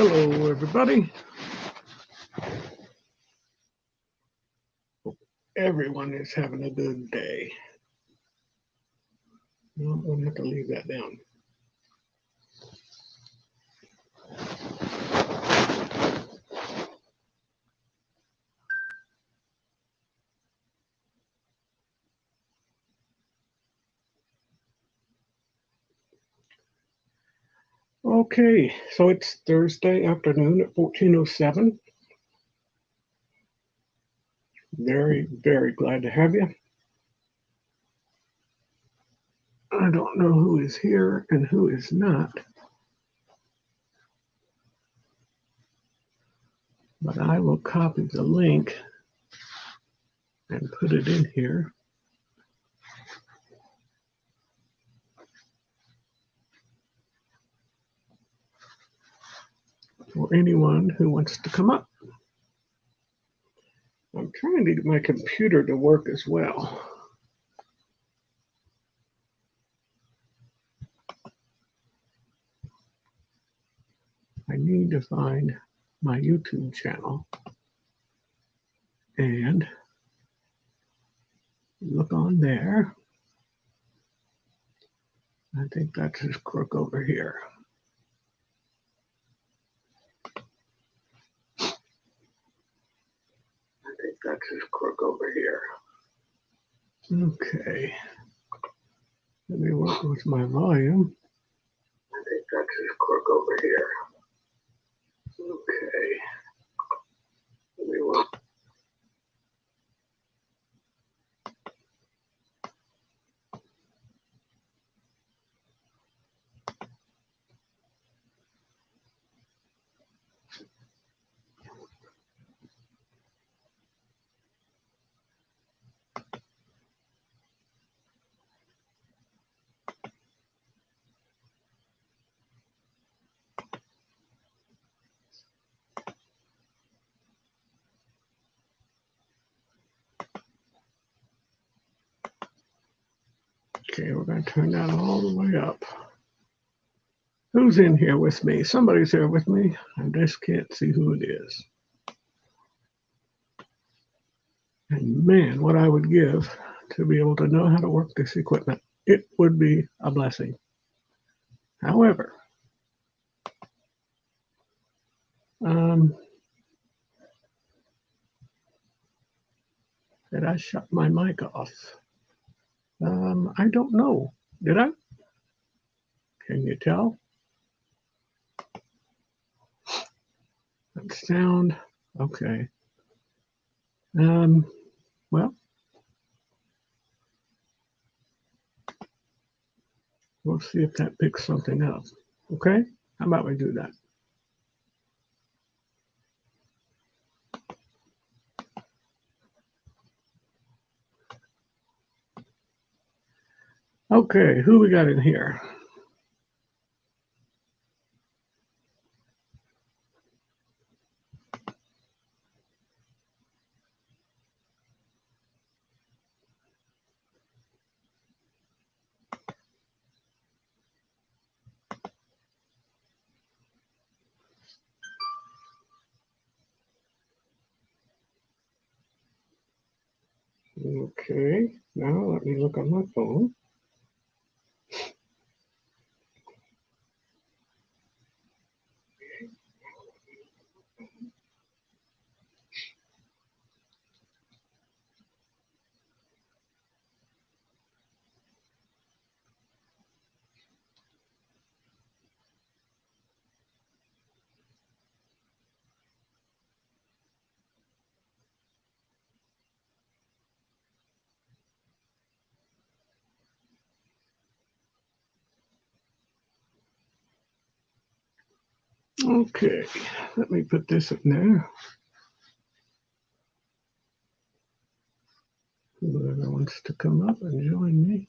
Hello, everybody. Hope everyone is having a good day. No, I'm going to have to leave that down. Okay, so it's Thursday afternoon at 14:07. Very, very glad to have you. I don't know who is here and who is not, but I will copy the link and put it in here. For anyone who wants to come up. I'm trying to get my computer to work as well. I need to find my YouTube channel and look on there. I think that's his crook over here. That's his crook over here. Okay. Let me work with my volume. I think that's his crook over here. Okay. Let me work. Okay, we're going to turn that all the way up. Who's in here with me? Somebody's here with me. I just can't see who it is. And man, what I would give to be able to know how to work this equipment. It would be a blessing. However, did I shut my mic off? I don't know. Did I? Can you tell? That sound, okay. Well, we'll see if that picks something up. Okay? How about we do that? Okay, who we got in here? Okay, now let me look on my phone. Okay, let me put this in there. Whoever wants to come up and join me.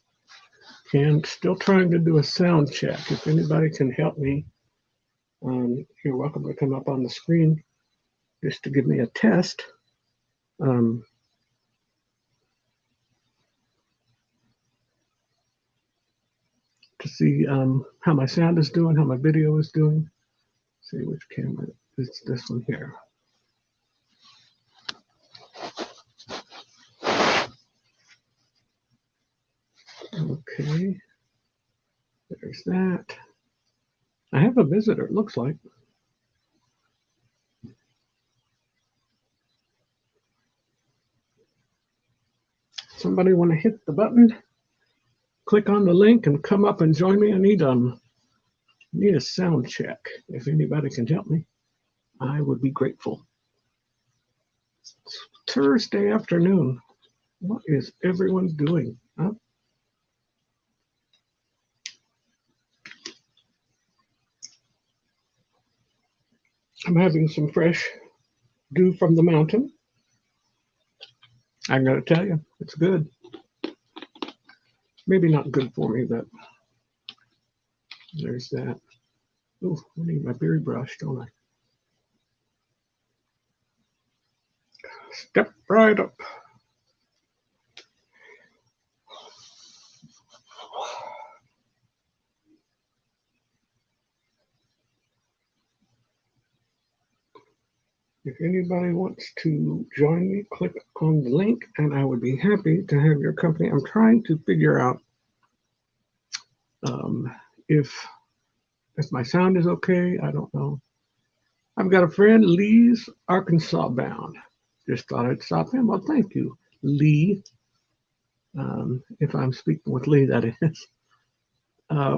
Okay, I'm still trying to do a sound check. If anybody can help me, you're welcome to come up on the screen just to give me a test. To see how my sound is doing, how my video is doing. see which camera. It's this one here. Okay, there's that. I have a visitor, it looks like. Somebody want to hit the button, click on the link, and come up and join me. I need a sound check. If anybody can help me, I would be grateful. It's Thursday afternoon. What is everyone doing? Huh? I'm having some fresh dew from the mountain. I'm going to tell you, it's good. Maybe not good for me, but there's that. Oh, I need my berry brush, don't I? Step right up. If anybody wants to join me, click on the link, and I would be happy to have your company. I'm trying to figure out if my sound is okay. I don't know. I've got a friend, Lee's Arkansas bound. Just thought I'd stop in. Well, thank you, Lee. If I'm speaking with Lee, that is.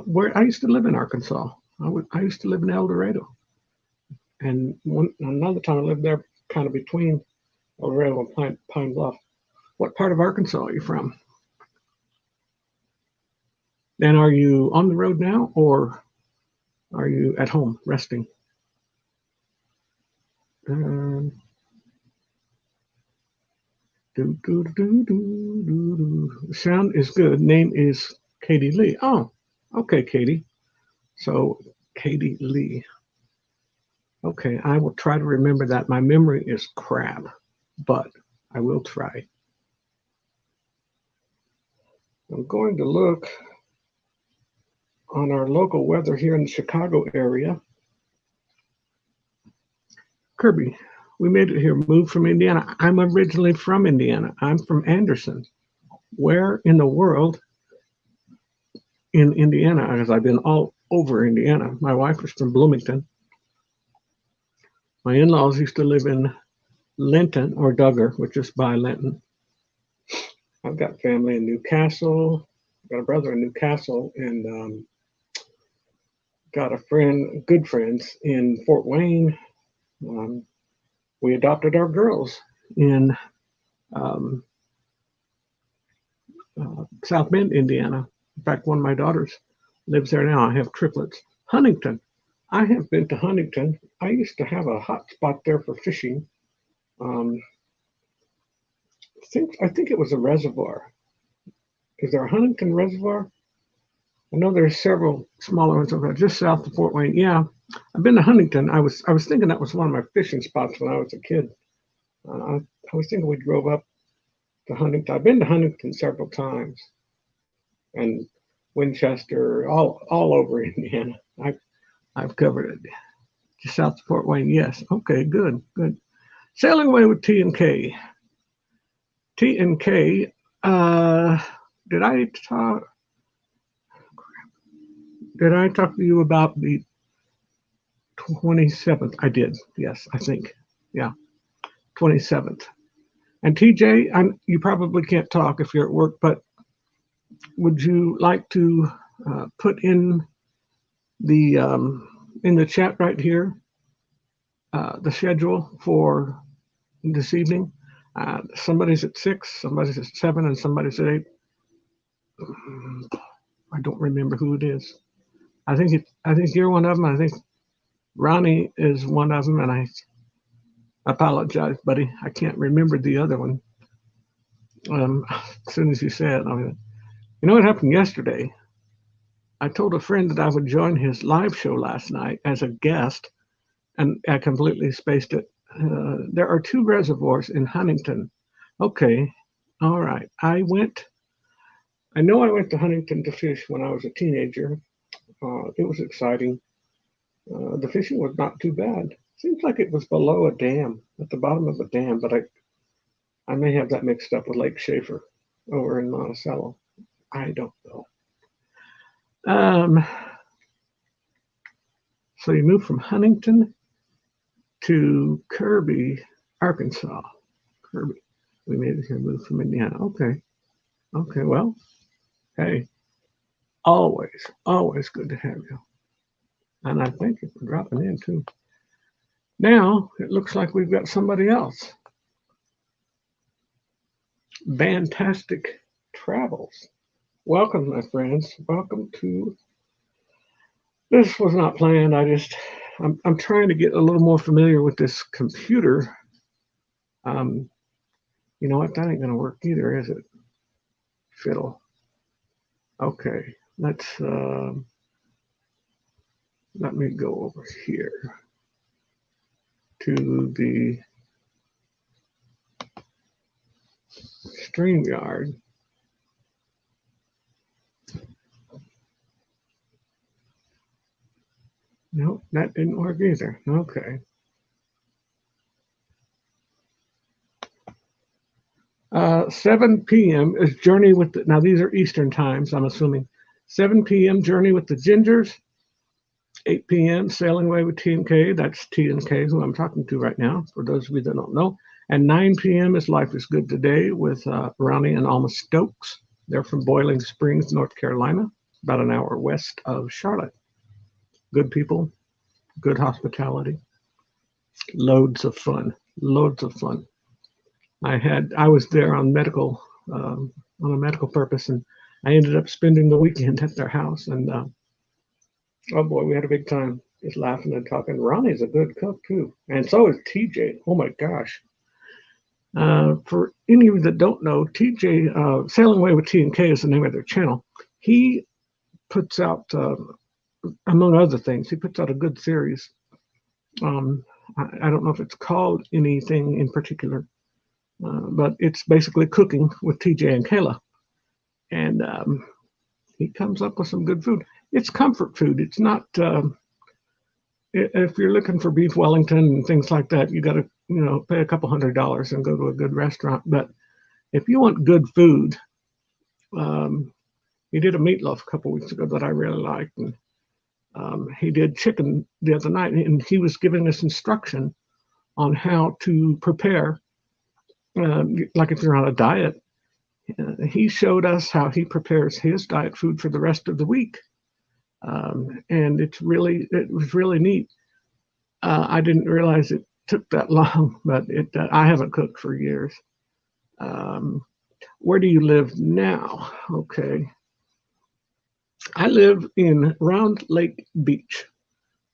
Where I used to live in Arkansas. I used to live in El Dorado. And another time I lived there, kind of between El Dorado and Pine Bluff. What part of Arkansas are you from? And are you on the road now, or are you at home resting? Sound is good. Name is Katie Lee. Oh, okay, Katie. So Katie Lee. Okay, I will try to remember that. My memory is crap, but I will try. I'm going to look on our local weather here in the Chicago area. Kirby, we made it here, moved from Indiana. I'm originally from Indiana. I'm from Anderson. Where in the world in Indiana? Because I've been all over Indiana. My wife was from Bloomington. My in-laws used to live in Linton or Duggar, which is by Linton. I've got family in Newcastle. I've got a brother in Newcastle, and got a friend, good friends in Fort Wayne. We adopted our girls in South Bend, Indiana. In fact, one of my daughters lives there now. I have triplets. Huntington. I have been to Huntington. I used to have a hot spot there for fishing. I think it was a reservoir. Is there a Huntington Reservoir? I know there's several smaller ones over just south of Fort Wayne. Yeah, I've been to Huntington. I was thinking that was one of my fishing spots when I was a kid. I was thinking we drove up to Huntington. I've been to Huntington several times, and Winchester, all over Indiana. I've covered it. Just south of Fort Wayne. Yes. Okay. Good. Sailing away with T&K. T&K. Did I talk to you about the 27th? I did. Yes, I think. Yeah, 27th. And TJ, you probably can't talk if you're at work, but would you like to put in the chat right here the schedule for this evening? Somebody's at 6, somebody's at 7, and somebody's at 8. I don't remember who it is. I think you're one of them. I think Ronnie is one of them, and I apologize, buddy. I can't remember the other one. As soon as you said, you know what happened yesterday? I told a friend that I would join his live show last night as a guest, and I completely spaced it. There are 2 reservoirs in Huntington. Okay, all right. I know I went to Huntington to fish when I was a teenager. It was exciting. The fishing was not too bad. Seems like it was below a dam, at the bottom of a dam, but I may have that mixed up with Lake Schaefer over in Monticello. I don't know. So you moved from Huntington to Kirby, Arkansas. Kirby. We made it here, moved from Indiana. Okay. Okay, well, hey, always good to have you. And I thank you for dropping in too. Now, it looks like we've got somebody else. Fantastic Travels. Welcome, my friends. Welcome to, this was not planned. I'm trying to get a little more familiar with this computer. You know what? That ain't gonna work either, is it? Fiddle. Okay, let me go over here to the StreamYard. Nope, that didn't work either. Okay. 7 p.m. is Journey with the, now these are Eastern times, I'm assuming. 7 p.m. Journey with the Gingers. 8 p.m. Sailing Away with TNK. That's TNK who I'm talking to right now, for those of you that don't know. And 9 p.m. is Life is Good Today with Ronnie and Alma Stokes. They're from Boiling Springs, North Carolina, about an hour west of Charlotte. Good people, good hospitality, loads of fun, loads of fun. I was there on a medical purpose, and I ended up spending the weekend at their house, and oh boy, we had a big time just laughing and talking. Ronnie's a good cook too, and so is TJ. Oh my gosh. For any of you that don't know, TJ, Sailing Away with TNK is the name of their channel. He puts out, among other things, he puts out a good series. I don't know if it's called anything in particular, but it's basically cooking with TJ and Kayla. And he comes up with some good food. It's comfort food. It's not, if you're looking for beef Wellington and things like that, you got to, pay a couple $100 and go to a good restaurant. But if you want good food, he did a meatloaf a couple weeks ago that I really liked. And he did chicken the other night, and he was giving us instruction on how to prepare, like if you're on a diet. He showed us how he prepares his diet food for the rest of the week. And it was really neat. I didn't realize it took that long, but I haven't cooked for years. Where do you live now? Okay. I live in Round Lake Beach,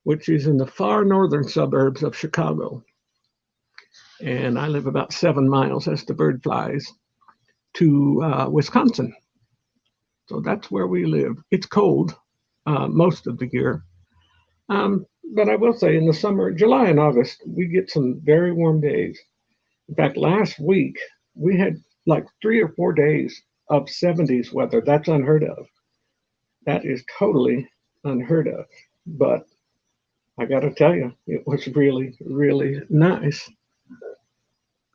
which is in the far northern suburbs of Chicago. And I live about 7 miles as the bird flies to Wisconsin. So that's where we live. It's cold most of the year. But I will say in the summer, July and August, we get some very warm days. In fact, last week, we had like 3 or 4 days of 70s weather. That's unheard of. That is totally unheard of. But I got to tell you, it was really, really nice.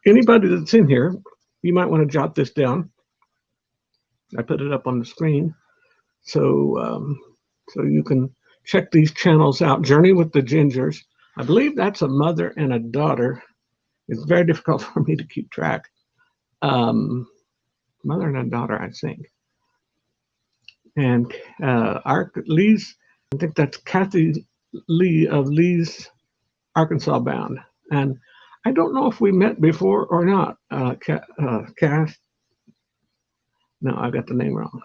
Anybody that's in here, you might want to jot this down. I put it up on the screen so you can check these channels out. Journey with the Gingers. I believe that's a mother and a daughter. It's very difficult for me to keep track. Mother and a daughter, I think. And Lee's, I think that's Kathy Lee of Lee's Arkansas Bound. And I don't know if we met before or not, Cass. No, I got the name wrong.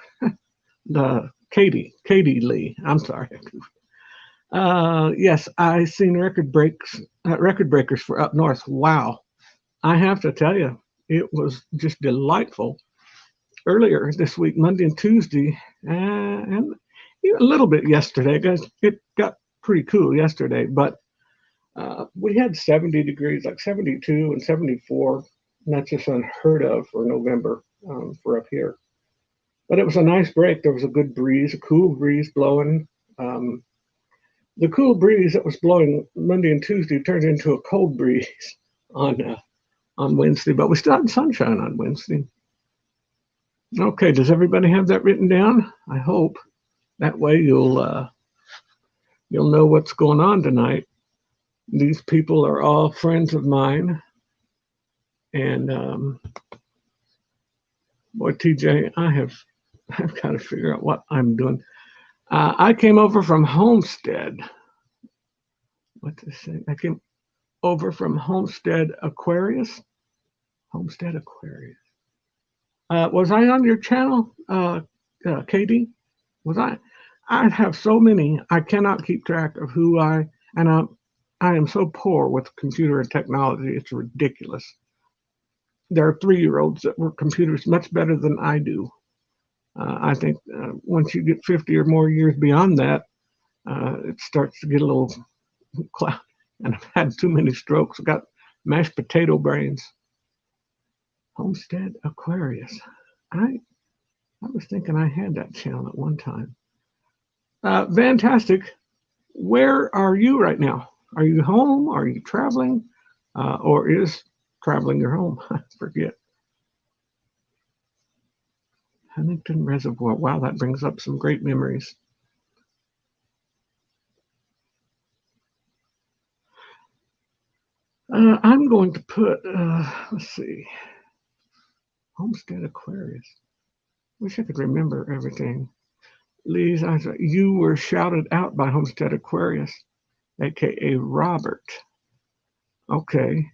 Katie Lee. I'm sorry. Yes, I seen record breakers for up north. Wow, I have to tell you, it was just delightful. Earlier this week, Monday and Tuesday, and a little bit yesterday, guys. It got pretty cool yesterday, but we had 70 degrees, like 72 and 74. And that's just unheard of for November for up here. But it was a nice break. There was a good breeze, a cool breeze blowing. the cool breeze that was blowing Monday and Tuesday turned into a cold breeze on Wednesday, but we still had sunshine on Wednesday. Okay, does everybody have that written down? I hope. That way you'll know what's going on tonight. These people are all friends of mine. And boy, TJ, I've got to figure out what I'm doing. I came over from Homestead. What to say? I came over from Homestead Aquarius. Homestead Aquarius. Was I on your channel, Katie? Was I? I have so many. I cannot keep track of who I am so poor with computer and technology. It's ridiculous. There are 3-year-olds that work computers much better than I do. I think once you get 50 or more years beyond that, it starts to get a little cloud. And I've had too many strokes. I've got mashed potato brains. Homestead Aquarius. I was thinking I had that channel at one time. Fantastic. Where are you right now? Are you home? Are you traveling? Or is traveling your home? I forget. Huntington Reservoir. Wow, that brings up some great memories. I'm going to put, let's see, Homestead Aquarius. Wish I could remember everything. Lise, you were shouted out by Homestead Aquarius, aka Robert. Okay.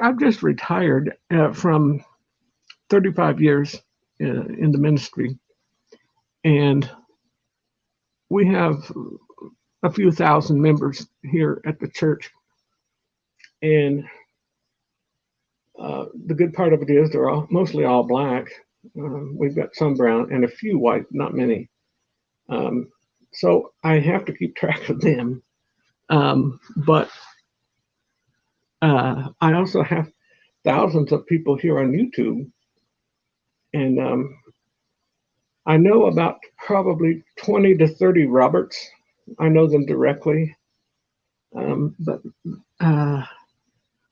I've just retired from 35 years in the ministry, and we have a few thousand members here at the church. And the good part of it is they're mostly all black. We've got some brown and a few white, not many. So I have to keep track of them. But I also have thousands of people here on YouTube. And I know about probably 20 to 30 Roberts. I know them directly. But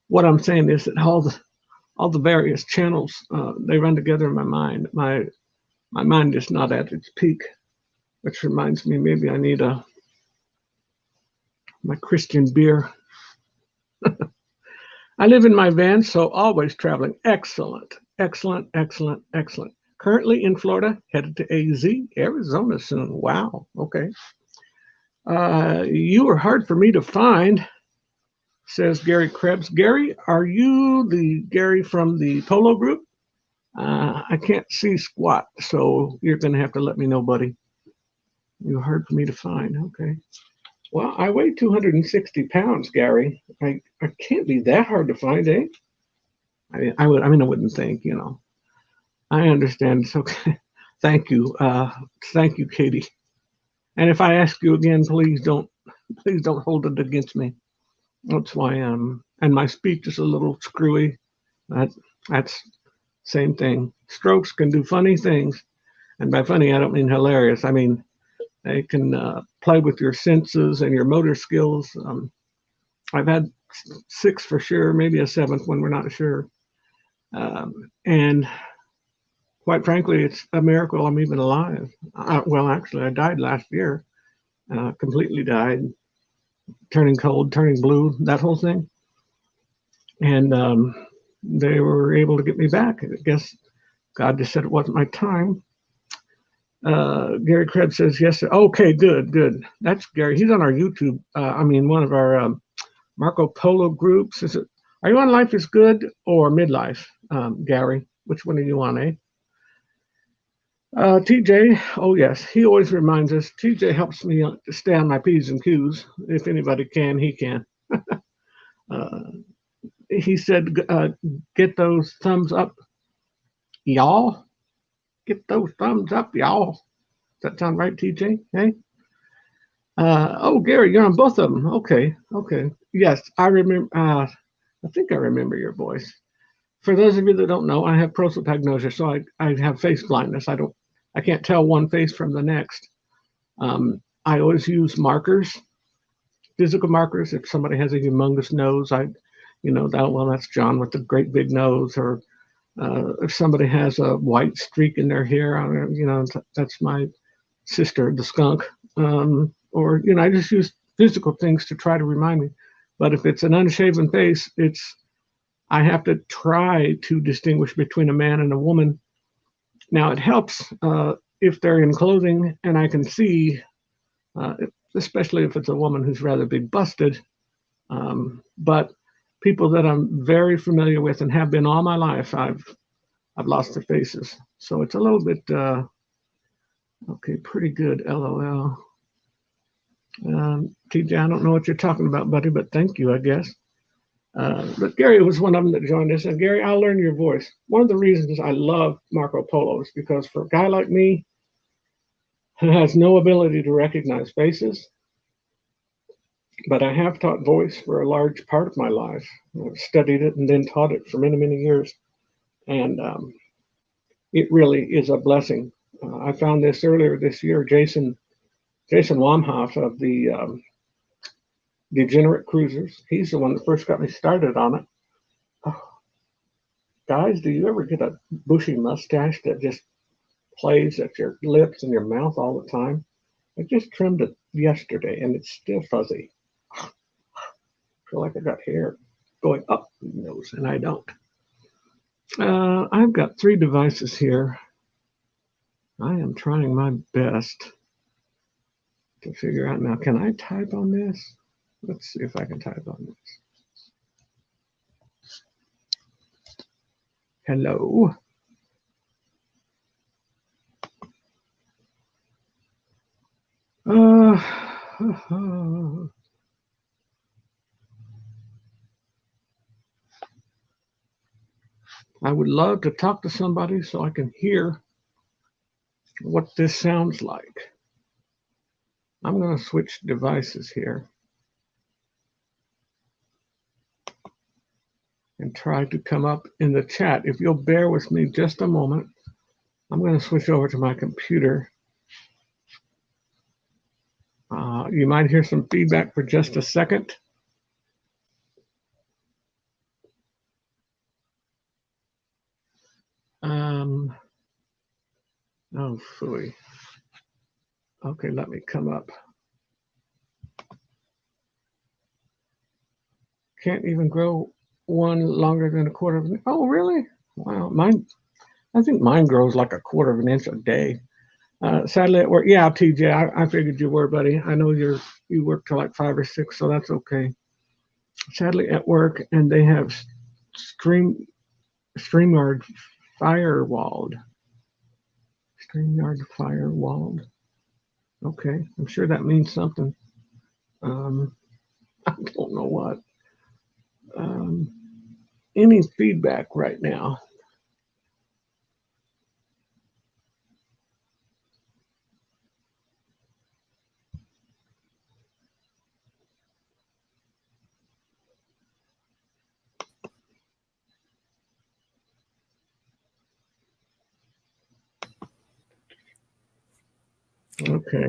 what I'm saying is that all the various channels, they run together in my mind. My mind is not at its peak, which reminds me maybe I need my Christian beer. I live in my van, so always traveling. Excellent, excellent, excellent, excellent. Currently in Florida, headed to AZ, Arizona soon. Wow, okay. You were hard for me to find, says Gary Krebs. Gary, are you the Gary from the Polo group? I can't see squat, so you're going to have to let me know, buddy. You're hard for me to find. Okay. Well, I weigh 260 pounds, Gary. I can't be that hard to find, eh? I wouldn't think, you know. I understand. It's okay. Thank you. Thank you, Katie. And if I ask you again, please don't hold it against me. That's why and my speech is a little screwy. That's same thing. Strokes can do funny things. And by funny, I don't mean hilarious. I mean, they can play with your senses and your motor skills. I've had 6 for sure, maybe a 7th when we're not sure. And quite frankly, it's a miracle I'm even alive. Well, actually, I died last year. Completely died. Turning cold, turning blue, that whole thing. And they were able to get me back. I guess God just said it wasn't my time. Gary Krebs says yes. Sir. Okay, good. That's Gary. He's on our YouTube. One of our Marco Polo groups. Are you on Life is Good or Midlife, Gary? Which one are you on, eh? TJ, oh yes, he always reminds us. TJ helps me to stay on my P's and Q's. If anybody can, he can. He said, get those thumbs up, y'all. Get those thumbs up, y'all. Does that sound right, TJ? Hey? Oh, Gary, you're on both of them. Okay. Yes, I remember. I think I remember your voice. For those of you that don't know, I have prosopagnosia, so I have face blindness. I don't I can't tell one face from the next. I always use markers, physical markers. If somebody has a humongous nose, that's John with the great big nose. Or if somebody has a white streak in their hair, that's my sister, the skunk. I just use physical things to try to remind me. But if it's an unshaven face, I have to try to distinguish between a man and a woman. Now it helps if they're in clothing and I can see, especially if it's a woman who's rather big busted. But people that I'm very familiar with and have been all my life, I've lost their faces. So it's a little bit okay, pretty good, LOL. TJ, I don't know what you're talking about, buddy, but thank you, I guess. But Gary was one of them that joined us. And Gary, I'll learn your voice. One of the reasons I love Marco Polo is because for a guy like me who has no ability to recognize faces, but I have taught voice for a large part of my life. I've studied it and then taught it for many, many years. And it really is a blessing. I found this earlier this year. Jason Wamhoff of the Degenerate Cruisers. He's the one that first got me started on it. Oh, guys, do you ever get a bushy mustache that just plays at your lips and your mouth all the time? I just trimmed it yesterday and it's still fuzzy. I feel like I got hair going up the nose and I don't. I've got 3 devices here. I am trying my best to figure out now. Can I type on this? Let's see if I can type on this. Hello. I would love to talk to somebody so I can hear what this sounds like. I'm going to switch devices here and try to come up in the chat. If you'll bear with me just a moment, I'm going to switch over to my computer. You might hear some feedback for just a second. Oh, phooey. Okay, let me come up. Can't even grow one longer than a quarter of an inch. Oh, really? Wow, I think mine grows like a quarter of an inch a day. Sadly at work, yeah, TJ, I figured you were, buddy. I know you work till like 5 or 6, so that's okay. Sadly at work, and they have StreamYard firewalled. StreamYard firewalled. Okay, I'm sure that means something. I don't know what. Any feedback right now? Okay.